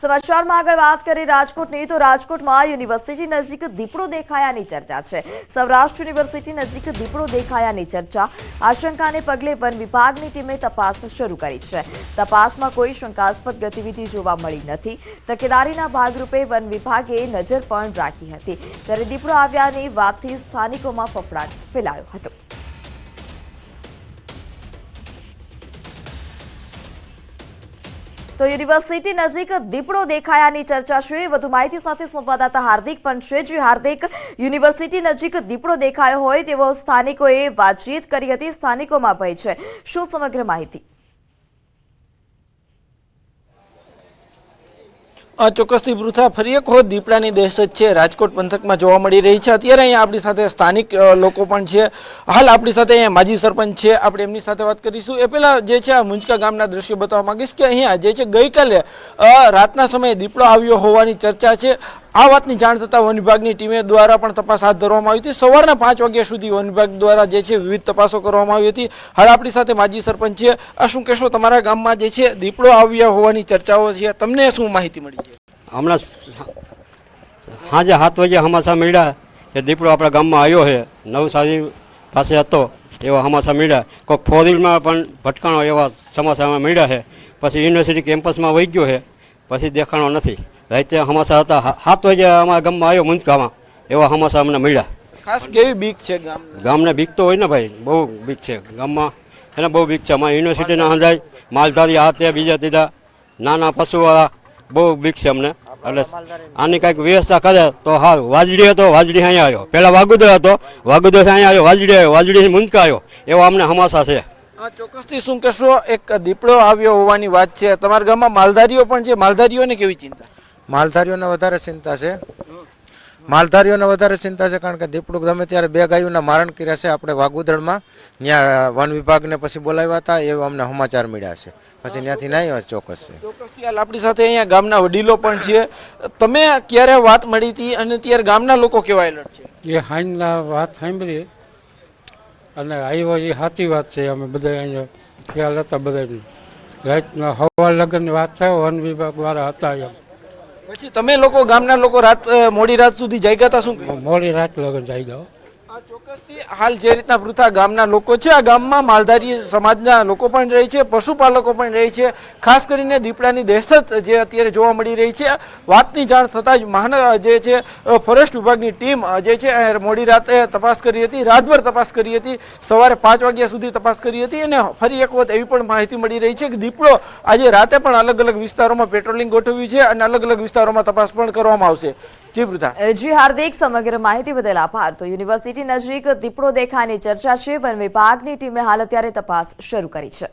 સમાચારમાં આગળ વાત કરી રાજકોટની તો રાજકોટમાં યુનિવર્સિટી નજીક દીપડો દેખાયાની ચર્ચા છે। સૌરાષ્ટ્ર યુનિવર્સિટી નજીક દીપડો દેખાયાની ચર્ચા। આશંકાને પગલે વન વિભાગની ટીમે તપાસ શરૂ કરી છે। તપાસમાં કોઈ શંકાસ્પદ ગતિવિધિ જોવા મળી નથી। તકેદારીના ભાગરૂપે વન વિભાગે નજર પણ રાખી હતી, ત્યારે દીપડો આવ્યાની વાતથી સ્થાનિકોમાં ફફડાટ ફેલાયો હતો। તો યુનિવર્સિટી નજીક દીપડો દેખાયાની ચર્ચા છે। વધુ માહિતી સાથે સંવાદદાતા હાર્દિક પણ છે। જે હાર્દિક, યુનિવર્સિટી નજીક દીપડો દેખાયો હોય તેવો સ્થાનિકોએ વાતચીત કરી હતી, સ્થાનિકોમાં ભય છે, શું સમગ્ર માહિતી? ચોક્કસથી પૃથા ફરી એક વખત દીપડાની દહેશત છે રાજકોટ પંથકમાં જોવા મળી રહી છે। અત્યારે અહીંયા આપણી સાથે સ્થાનિક લોકો પણ છે। હાલ આપણી સાથે અહીંયા માજી સરપંચ છે, આપણે એમની સાથે વાત કરીશું। એ પહેલા જે છે આ મુંજકા ગામના દ્રશ્યો બતાવવા માંગીશ કે અહીંયા જે છે ગઈકાલે રાતના સમયે દીપડો આવ્યો હોવાની ચર્ચા છે। આ વાતની જાણ થતાં વન વિભાગની ટીમે દ્વારા પણ તપાસ હાથ ધરવામાં આવી હતી। સવારના 5 વાગ્યા સુધી વન વિભાગ દ્વારા જે છે વિવિધ તપાસો કરવામાં આવી હતી। હાલ આપણી સાથે માજી સરપંચ છે। આ શું કહેશો, તમારા ગામમાં જે છે દીપડો આવ્યા હોવાની ચર્ચાઓ છે, તમને શું માહિતી મળી છે? હમણાં સાંજે 7 વાગે હમાસા મળ્યા કે દીપડો આપણા ગામમાં આવ્યો છે, નવસારી પાસે હતો એવા હમાસા મળ્યા। કોઈક 4 વ્હીલમાં પણ ભટકાણો એવા સમાચારમાં મળ્યા છે। પછી યુનિવર્સિટી કેમ્પસમાં વહી ગયો છે, પછી દેખાણો નથી। રાતે હમાસા હતા, 7 વાગે અમારા ગામમાં આવ્યો મુંજકામાં, એવા હમાસા અમને મળ્યા। ખાસ કેવી બીક છે ગામને બીક તો હોય ને ભાઈ, બહુ બીક છે ગામમાં, એને બહુ બીક છે। અમારી યુનિવર્સિટીના હંધાય માલધારી આ તે બીજા ત્રીજા નાના પશુવાળા બહુ બીક છે અમને। એટલે આની કાંઈક વ્યવસ્થા કરે તો હા। વાજડી હતો, વાજડી અહીંયા આવ્યો, પહેલા વાગુદર હતો, વાગુદર અહીંયા આવ્યો, વાજડી આવ્યો, વાજડી મુંજકા આવ્યો, એવા અમને હમાસા છે। ચોક્કસથી શું કહેશો, એક દીપડો આવ્યો હોવાની વાત છે, તમારા ગામમાં માલધારીઓ પણ છે, માલધારીઓને કેવી ચિંતા? માલધારીઓને વધારે ચિંતા છે, માલધારીઓને વધારે ચિંતા છે, કારણ કે દીપડું ગમે ત્યારે 2 ગાયોના મારણ કર્યા છે આપણે વાગુદળમાં। ત્યાં વન વિભાગને પછી બોલાવ્યા હતા, એવા અમને સમાચાર મળ્યા છે, પછી ત્યાંથી નહીં ચોક્કસ છે। ચોક્કસથી હાલ આપણી સાથે અહીંયા ગામના વડીલો પણ છે, તમે ક્યારે વાત મળી હતી અને ત્યારે ગામના લોકો કેવા એલર્ટ છે? એ હાઈના વાત સાંભળી અને આવ્યો એ સાચી વાત છે। અમે બધા અહીંયા ખ્યાલ હતા, બધા રાતના હવા લગ્નની વાત થાય, વન વિભાગ વાળા હતા એમ। પછી તમે લોકો ગામના લોકો મોડી રાત સુધી જાગ્યા હતા, શું મોડી રાત લગ્ન જાય ગયો। ચોક્કસથી હાલ જે રીતના પૃથા ગામના લોકો છે, આ ગામમાં માલધારી સમાજના લોકો પણ રહે છે, પશુપાલકો પણ રહે છે। ખાસ કરીને દીપડાની દહેશત જે અત્યારે જોવા મળી રહી છે, વાતની જાણ થતાં જ જે છે ફોરેસ્ટ વિભાગની ટીમ જે છે મોડી રાતે તપાસ કરી હતી, રાતભર તપાસ કરી હતી, સવારે 5 વાગ્યા સુધી તપાસ કરી હતી। અને ફરી એક વખત એવી પણ માહિતી મળી રહી છે કે દીપડો આજે રાતે પણ અલગ અલગ વિસ્તારોમાં પેટ્રોલિંગ ગોઠવ્યું છે અને અલગ અલગ વિસ્તારોમાં તપાસ પણ કરવામાં આવશે। જી પૃથા। જી હાર્દિક, સમગ્ર માહિતી બદલ આભાર। તો યુનિવર્સિટી નજીક દીપડો દેખાવાની ચર્ચા છે, વન વિભાગની ટીમે હાલ અત્યારે તપાસ શરૂ કરી છે।